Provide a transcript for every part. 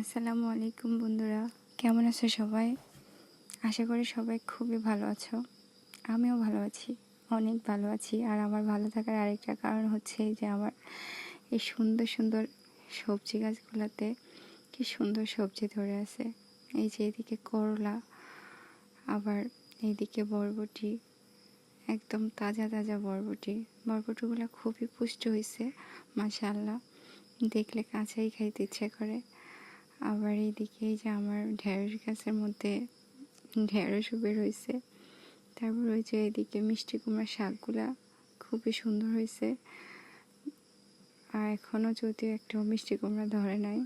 আসসালামু আলাইকুম বন্ধুরা, কেমন আছো সবাই? আশা করি সবাই খুবই ভালো আছো। আমিও ভালো আছি, অনেক ভালো আছি। আর আমার ভালো থাকার আরেকটা কারণ হচ্ছে যে আমার এই সুন্দর সুন্দর সবজি গাছগুলোতে কি সুন্দর সবজি ধরে আছে। এই যে এদিকে করলা, আবার এইদিকে বরবটি, একদম তাজা তাজা বরবটিগুলো খুবই পুষ্ট হয়েছে, মাশাআল্লাহ। দেখলে কাঁচাই খাইতে ইচ্ছে করে। আবার এইদিকে এই যে আমার ঢেঁড়স গাছের মধ্যে ঢেঁড়সও বের হয়েছে। তারপর ওই যে এদিকে মিষ্টি কুমড়ার শাকগুলা খুবই সুন্দর হয়েছে। আর এখনও যদিও একটাও মিষ্টি কুমড়া ধরে নাই,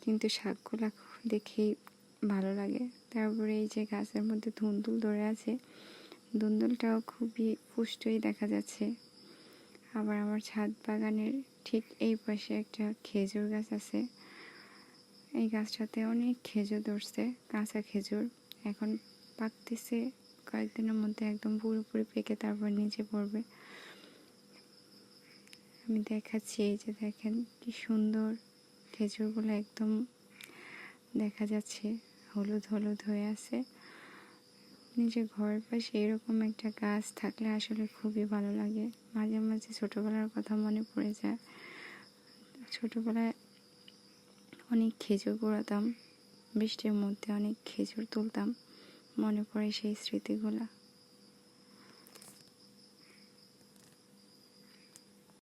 কিন্তু শাকগুলা দেখেই ভালো লাগে। তারপরে এই যে গাছের মধ্যে ধুন্দুল ধরে আছে, ধুন্দুলটাও খুবই পুষ্টই দেখা যাচ্ছে। আবার আমার ছাদ বাগানের ঠিক এই পাশে একটা খেজুর গাছ আছে। এই গাছটাতে অনেক খেজুর ধরছে, কাঁচা খেজুর। এখন পাকতেছে, কয়েকদিনের মধ্যে একদম পুরোপুরি পেকে তারপর নিচে পড়বে। আমি দেখাচ্ছি, এই যে দেখেন কি সুন্দর খেজুরগুলো একদম দেখা যাচ্ছে হলুদ হলুদ হয়ে আছে। নিজের ঘরের পাশে এরকম একটা গাছ থাকলে আসলে খুবই ভালো লাগে। মাঝে মাঝে ছোটোবেলার কথা মনে পড়ে যায়। ছোটোবেলায় অনেক খেজুর কুড়াতাম, বৃষ্টির মধ্যে অনেক খেজুর তুলতাম, মনে পড়ে সেই স্মৃতিগুলা।